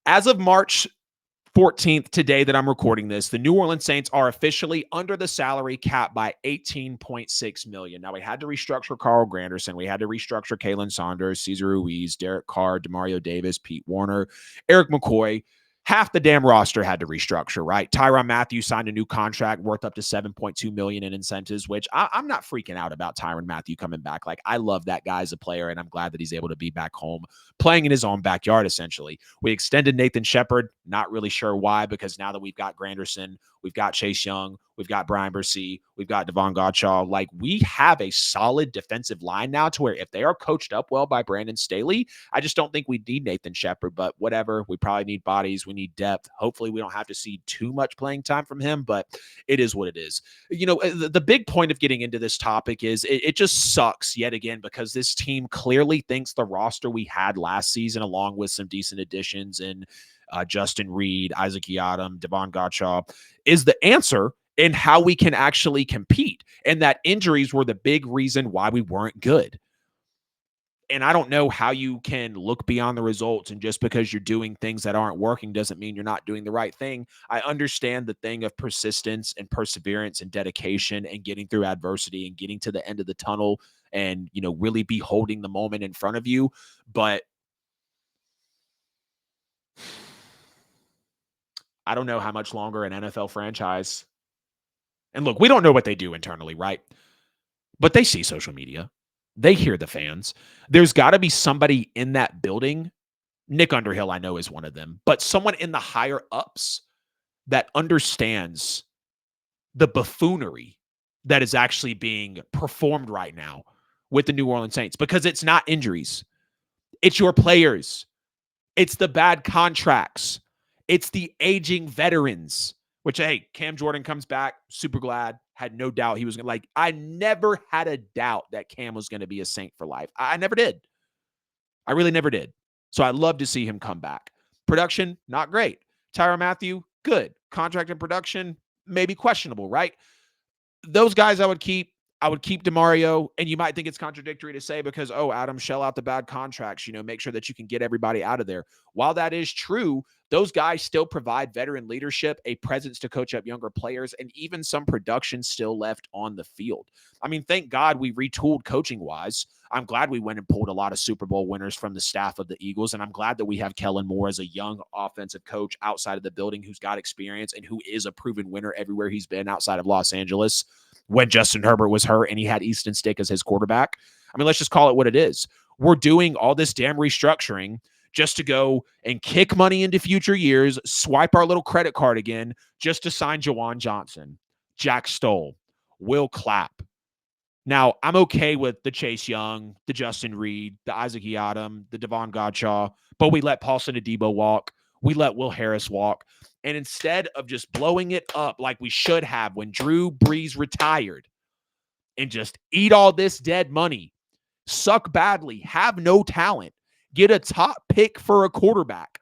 As of March 14th, today that I'm recording this, the New Orleans Saints are officially under the salary cap by $18.6 million. Now, we had to restructure Carl Granderson. We had to restructure Kalen Saunders, Cesar Ruiz, Derek Carr, Demario Davis, Pete Warner, Eric McCoy. Half the damn roster had to restructure, right? Tyrann Mathieu signed a new contract worth up to $7.2 million in incentives, which I'm not freaking out about Tyrann Mathieu coming back. Like, I love that guy as a player, and I'm glad that he's able to be back home playing in his own backyard, essentially. We extended Nathan Shepard, not really sure why, because now that we've got Granderson, we've got Chase Young, we've got Brian Bursey, we've got Devon Godshaw. Like, we have a solid defensive line now to where if they are coached up well by Brandon Staley, I just don't think we need Nathan Shepard, but whatever. We probably need bodies. We need depth. Hopefully we don't have to see too much playing time from him, but it is what it is. You know, the big point of getting into this topic is it just sucks yet again because this team clearly thinks the roster we had last season, along with some decent additions in Justin Reed, Isaac Yiadom, Devon Godshaw, is the answer in how we can actually compete. And that injuries were the big reason why we weren't good. And I don't know how you can look beyond the results, and just because you're doing things that aren't working doesn't mean you're not doing the right thing. I understand the thing of persistence and perseverance and dedication and getting through adversity and getting to the end of the tunnel and, you know, really be holding the moment in front of you. But I don't know how much longer an NFL franchise, and look, we don't know what they do internally, right? But they see social media. They hear the fans. There's got to be somebody in that building. Nick Underhill, I know, is one of them, but someone in the higher ups that understands the buffoonery that is actually being performed right now with the New Orleans Saints, because it's not injuries. It's your players. It's the bad contracts. It's the aging veterans, which, hey, Cam Jordan comes back. Super glad. Had no doubt he was going to, like, I never had a doubt that Cam was going to be a Saint for life. I never did. I really never did. So I'd love to see him come back. Production, not great. Tyrann Mathieu, good. Contract and production, maybe questionable, right? Those guys I would keep. I would keep DeMario, and you might think it's contradictory to say because, oh, Adam, shell out the bad contracts, you know, make sure that you can get everybody out of there. While that is true, those guys still provide veteran leadership, a presence to coach up younger players, and even some production still left on the field. I mean, thank God we retooled coaching-wise. I'm glad we went and pulled a lot of Super Bowl winners from the staff of the Eagles, and I'm glad that we have Kellen Moore as a young offensive coach outside of the building who's got experience and who is a proven winner everywhere he's been outside of Los Angeles. When Justin Herbert was hurt and he had Easton Stick as his quarterback. I mean, let's just call it what it is. We're doing all this damn restructuring just to go and kick money into future years, swipe our little credit card again, just to sign Jawan Johnson, Jack Stoll, Will Clapp. Now, I'm okay with the Chase Young, the Justin Reed, the Isaac Yiadom, the Devon Godshaw, but we let Paulson Adebo walk. We let Will Harris walk. And instead of just blowing it up like we should have when Drew Brees retired and just eat all this dead money, suck badly, have no talent, get a top pick for a quarterback,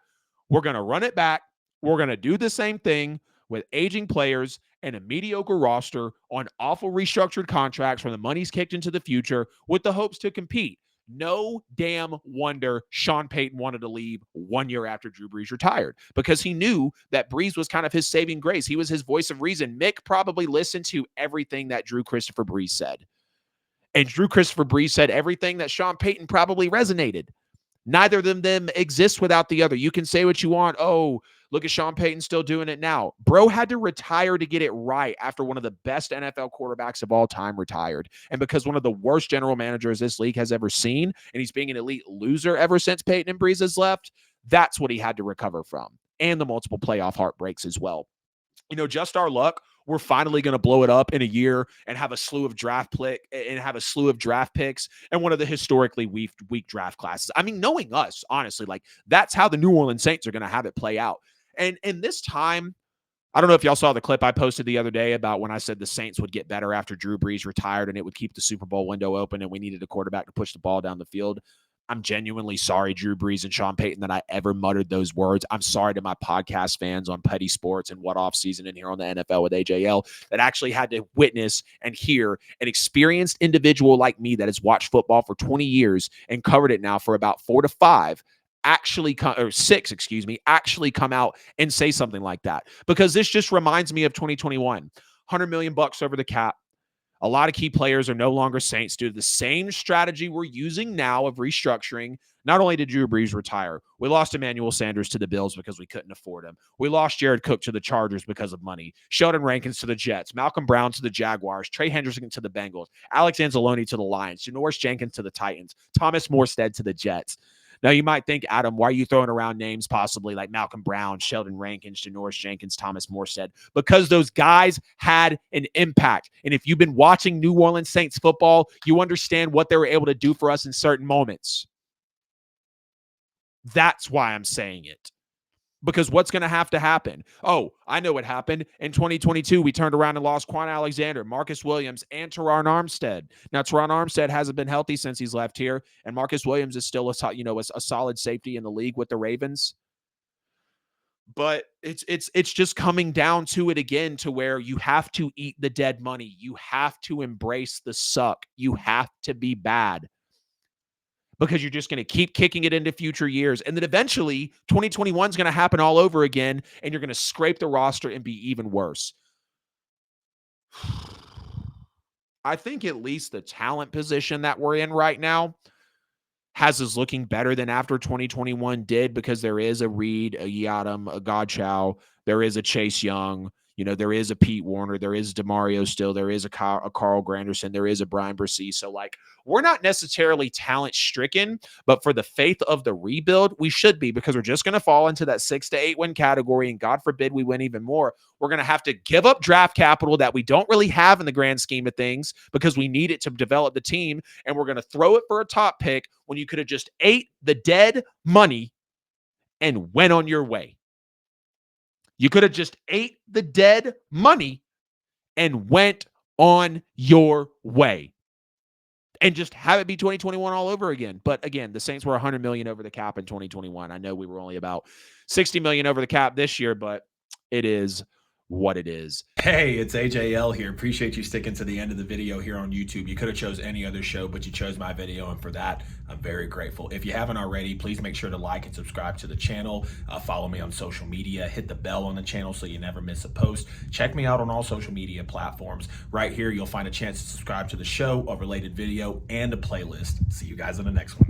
we're going to run it back. We're going to do the same thing with aging players and a mediocre roster on awful restructured contracts when the money's kicked into the future with the hopes to compete. No damn wonder Sean Payton wanted to leave 1 year after Drew Brees retired, because he knew that Brees was kind of his saving grace. He was his voice of reason. Mick probably listened to everything that Drew Christopher Brees said. And Drew Christopher Brees said everything that Sean Payton probably resonated. Neither of them exists without the other. You can say what you want. Oh, look at Sean Payton still doing it now. Bro had to retire to get it right after one of the best NFL quarterbacks of all time retired. And because one of the worst general managers this league has ever seen, and he's being an elite loser ever since Payton and Brees has left, that's what he had to recover from. And the multiple playoff heartbreaks as well. You know, just our luck, we're finally going to blow it up in a year and have a slew of draft picks and one of the historically weak draft classes. I mean, knowing us, honestly, like, that's how the New Orleans Saints are going to have it play out. And in this time, I don't know if y'all saw the clip I posted the other day about when I said the Saints would get better after Drew Brees retired and it would keep the Super Bowl window open and we needed a quarterback to push the ball down the field. I'm genuinely sorry, Drew Brees and Sean Payton, that I ever muttered those words. I'm sorry to my podcast fans on Petty Sports and What Off Season and here on the NFL with AJL that actually had to witness and hear an experienced individual like me that has watched football for 20 years and covered it now for about 4 to 5 actually come, or six, excuse me, actually come out and say something like that. Because this just reminds me of 2021. 100 million bucks over the cap. A lot of key players are no longer Saints due to the same strategy we're using now of restructuring. Not only did Drew Brees retire, we lost Emmanuel Sanders to the Bills because we couldn't afford him. We lost Jared Cook to the Chargers because of money. Sheldon Rankins to the Jets. Malcolm Brown to the Jaguars. Trey Hendrickson to the Bengals. Alex Anzalone to the Lions. Janoris Jenkins to the Titans. Thomas Morstead to the Jets. Now, you might think, Adam, why are you throwing around names possibly like Malcolm Brown, Sheldon Rankins, Janoris Jenkins, Thomas Morstead? Because those guys had an impact. And if you've been watching New Orleans Saints football, you understand what they were able to do for us in certain moments. That's why I'm saying it. Because what's going to happen? Oh, I know what happened. In 2022, we turned around and lost Quan Alexander, Marcus Williams, and Teron Armstead. Now, Teron Armstead hasn't been healthy since he's left here, and Marcus Williams is still a solid safety in the league with the Ravens. But it's just coming down to it again, to where you have to eat the dead money. You have to embrace the suck. You have to be bad, because you're just going to keep kicking it into future years. And then eventually 2021 is going to happen all over again, and you're going to scrape the roster and be even worse. I think at least the talent position that we're in right now has us looking better than after 2021 did, because there is a Reed, a Yiadam, a Godchow, there is a Chase Young, there is a Pete Warner, there is DeMario still, there is a Carl Granderson, there is a Brian Bresee. So, we're not necessarily talent stricken, but for the faith of the rebuild, we should be, because we're just going to fall into that 6 to 8 win category. And God forbid we win even more. We're going to have to give up draft capital that we don't really have in the grand scheme of things, because we need it to develop the team. And we're going to throw it for a top pick when you could have just ate the dead money and went on your way. You could have just ate the dead money and went on your way, and just have it be 2021 all over again. But again, the Saints were $100 million over the cap in 2021. I know we were only about $60 million over the cap this year, but it is what it is. Hey, it's AJL here. Appreciate you sticking to the end of the video here on YouTube. You could have chose any other show, but you chose my video, and for that, I'm very grateful. If you haven't already, please make sure to like and subscribe to the channel. Follow me on social media. Hit the bell on the channel so you never miss a post. Check me out on all social media platforms. Right here, you'll find a chance to subscribe to the show, a related video, and a playlist. See you guys in the next one.